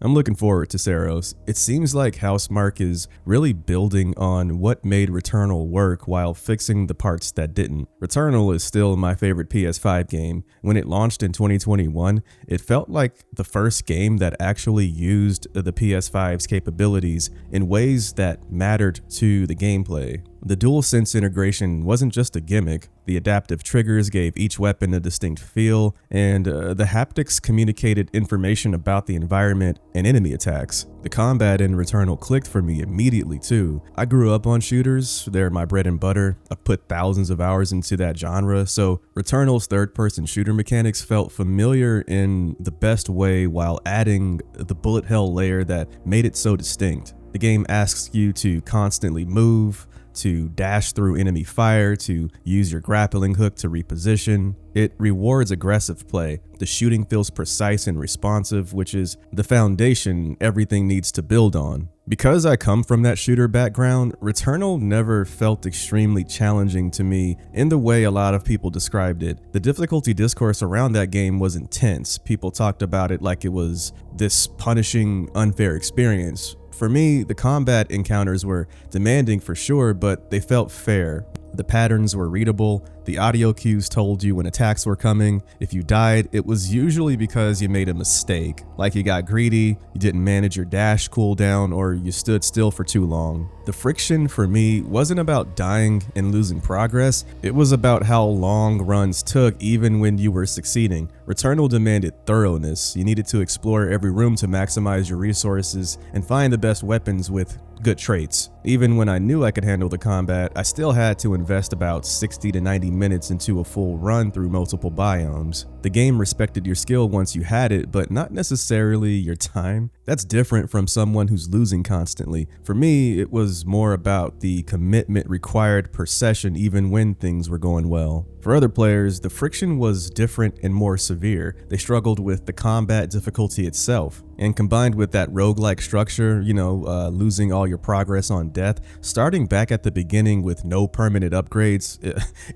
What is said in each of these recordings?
I'm looking forward to Saros. It seems like Housemarque is really building on what made Returnal work while fixing the parts that didn't. Returnal is still my favorite PS5 game. When it launched in 2021, it felt like the first game that actually used the PS5's capabilities in ways that mattered to the gameplay. The DualSense integration wasn't just a gimmick. The adaptive triggers gave each weapon a distinct feel, and the haptics communicated information about the environment and enemy attacks. The combat in Returnal clicked for me immediately too. I grew up on shooters, they're my bread and butter. I've put thousands of hours into that genre, so Returnal's third-person shooter mechanics felt familiar in the best way while adding the bullet hell layer that made it so distinct. The game asks you to constantly move, to dash through enemy fire, to use your grappling hook to reposition. It rewards aggressive play. The shooting feels precise and responsive, which is the foundation everything needs to build on. Because I come from that shooter background, Returnal never felt extremely challenging to me in the way a lot of people described it. The difficulty discourse around that game was intense. People talked about it like it was this punishing, unfair experience. For me, the combat encounters were demanding for sure, but they felt fair. The patterns were readable, the audio cues told you when attacks were coming. If you died, it was usually because you made a mistake, like you got greedy, you didn't manage your dash cooldown, or you stood still for too long. The friction for me wasn't about dying and losing progress, it was about how long runs took even when you were succeeding. Returnal demanded thoroughness. You needed to explore every room to maximize your resources and find the best weapons with good traits. Even when I knew I could handle the combat, I still had to invest about 60 to 90 minutes into a full run through multiple biomes. The game respected your skill once you had it, but not necessarily your time. That's different from someone who's losing constantly. For me, it was more about the commitment required per session even when things were going well. For other players, the friction was different and more severe. They struggled with the combat difficulty itself. And combined with that roguelike structure, losing all your progress on death, starting back at the beginning with no permanent upgrades,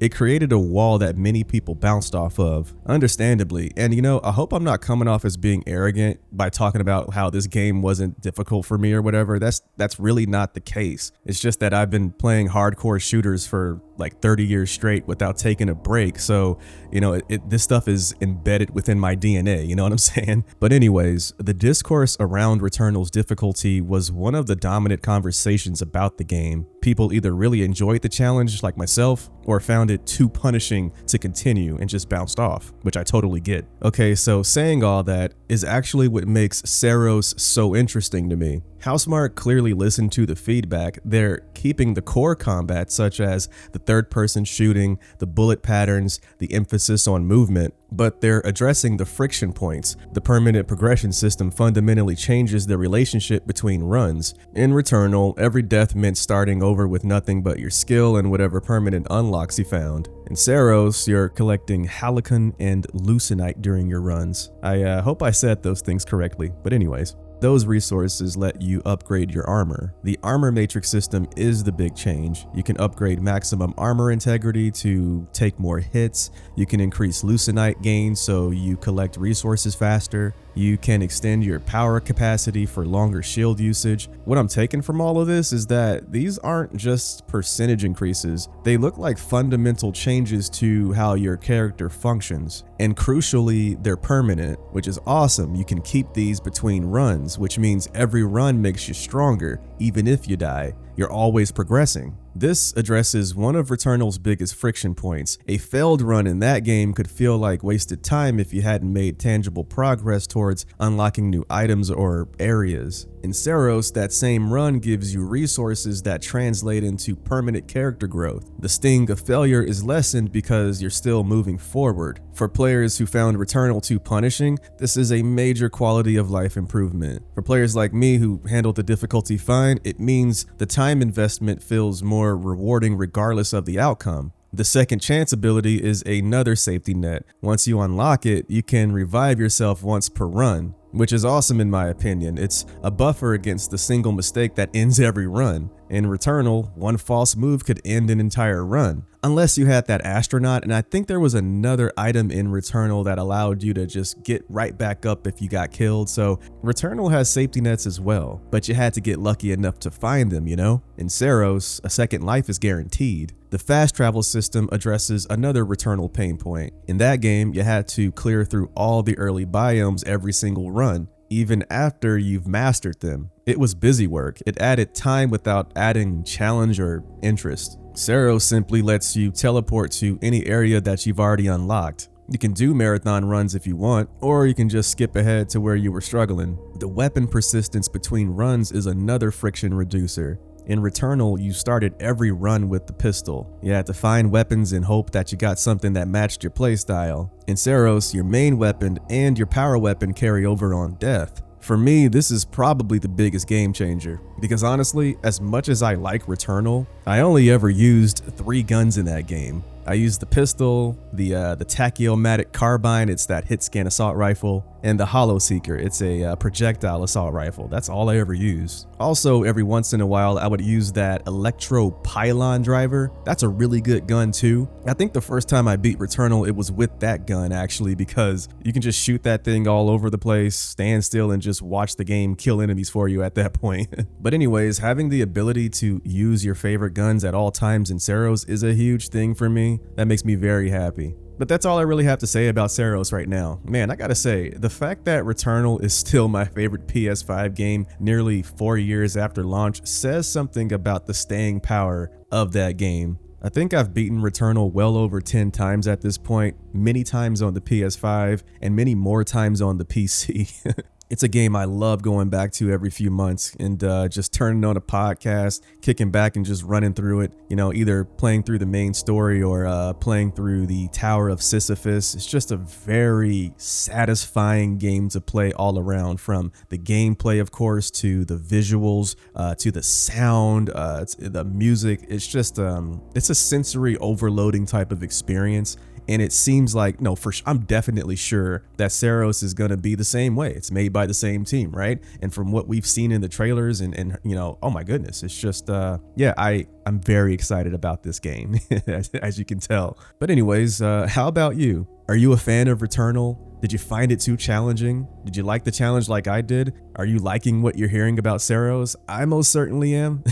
it created a wall that many people bounced off of, understandably. And I hope I'm not coming off as being arrogant by talking about how this game wasn't difficult for me or whatever. That's really not the case. It's just that I've been playing hardcore shooters for like 30 years straight without taking a break. So, this stuff is embedded within my DNA, you know what I'm saying? But anyways, the discourse around Returnal's difficulty was one of the dominant conversations about the game. People either really enjoyed the challenge like myself or found it too punishing to continue and just bounced off, which I totally get. Okay, so saying all that is actually what makes Saros so interesting to me. Housemarque clearly listened to the feedback. They're keeping the core combat, such as the third-person shooting, the bullet patterns, the emphasis on movement, but they're addressing the friction points. The permanent progression system fundamentally changes the relationship between runs. In Returnal, every death meant starting over with nothing but your skill and whatever permanent unlocks you found. In Saros, you're collecting Halcyon and Lucenite during your runs. I hope I said those things correctly, but anyways. Those resources let you upgrade your armor. The armor matrix system is the big change. You can upgrade maximum armor integrity to take more hits. You can increase Lucenite gain so you collect resources faster. You can extend your power capacity for longer shield usage. What I'm taking from all of this is that these aren't just percentage increases. They look like fundamental changes to how your character functions. And crucially, they're permanent, which is awesome. You can keep these between runs, which means every run makes you stronger, even if you die. You're always progressing. This addresses one of Returnal's biggest friction points. A failed run in that game could feel like wasted time if you hadn't made tangible progress towards unlocking new items or areas. In Saros, that same run gives you resources that translate into permanent character growth. The sting of failure is lessened because you're still moving forward. For players who found Returnal too punishing, this is a major quality of life improvement. For players like me who handled the difficulty fine, it means the time investment feels more rewarding regardless of the outcome. The second chance ability is another safety net. Once you unlock it, you can revive yourself once per run, which is awesome in my opinion. It's a buffer against the single mistake that ends every run. In Returnal, one false move could end an entire run, unless you had that astronaut, and I think there was another item in Returnal that allowed you to just get right back up if you got killed, so Returnal has safety nets as well, but you had to get lucky enough to find them, you know? In Saros, a second life is guaranteed. The fast travel system addresses another Returnal pain point. In that game, you had to clear through all the early biomes every single run, even after you've mastered them. It was busy work. It added time without adding challenge or interest. Saros simply lets you teleport to any area that you've already unlocked. You can do marathon runs if you want, or you can just skip ahead to where you were struggling. The weapon persistence between runs is another friction reducer. In Returnal, you started every run with the pistol. You had to find weapons and hope that you got something that matched your playstyle. In Saros, your main weapon and your power weapon carry over on death. For me, this is probably the biggest game changer, because honestly, as much as I like Returnal, I only ever used 3 guns in that game. I used the pistol, the tachyomatic carbine, it's that hit scan assault rifle, and the Hollow Seeker, it's a projectile assault rifle. That's all I ever used. Also, every once in a while, I would use that electro pylon driver. That's a really good gun too. I think the first time I beat Returnal, it was with that gun actually, because you can just shoot that thing all over the place, stand still, and just watch the game kill enemies for you at that point. But anyways, having the ability to use your favorite guns at all times in Saros is a huge thing for me. That makes me very happy. But that's all I really have to say about Saros right now. Man, I gotta say, the fact that Returnal is still my favorite PS5 game nearly 4 years after launch says something about the staying power of that game. I think I've beaten Returnal well over 10 times at this point, many times on the PS5 and many more times on the PC. It's a game I love going back to every few months and just turning on a podcast, kicking back and just running through it, you know, either playing through the main story or playing through the Tower of Sisyphus. It's just a very satisfying game to play all around, from the gameplay, of course, to the visuals, to the sound, the music. It's just, it's a sensory overloading type of experience. And it seems like, no, I'm definitely sure that Saros is going to be the same way. It's made by the same team, right? And from what we've seen in the trailers and you know, oh my goodness, it's just, yeah, I'm very excited about this game, as you can tell. But anyways, how about you? Are you a fan of Returnal? Did you find it too challenging? Did you like the challenge like I did? Are you liking what you're hearing about Saros? I most certainly am.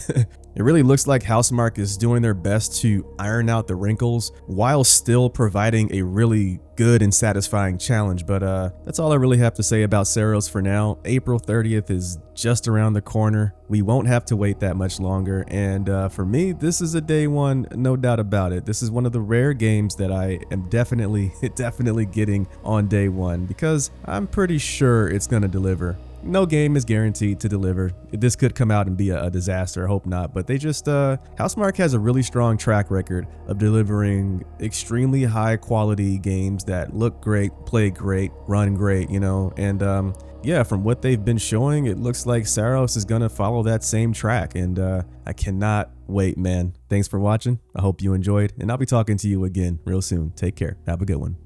It really looks like Housemarque is doing their best to iron out the wrinkles while still providing a really good and satisfying challenge. But that's all I really have to say about Saros for now. April 30th is just around the corner. We won't have to wait that much longer. And for me, this is a day one, no doubt about it. This is one of the rare games that I am definitely getting on day one, because I'm pretty sure it's going to deliver. No game is guaranteed to deliver. This could come out and be a disaster. I hope not. But they just, Housemarque has a really strong track record of delivering extremely high quality games that look great, play great, run great, you know. And yeah, from what they've been showing, it looks like Saros is gonna follow that same track. And I cannot wait, man. Thanks for watching. I hope you enjoyed, and I'll be talking to you again real soon. Take care. Have a good one.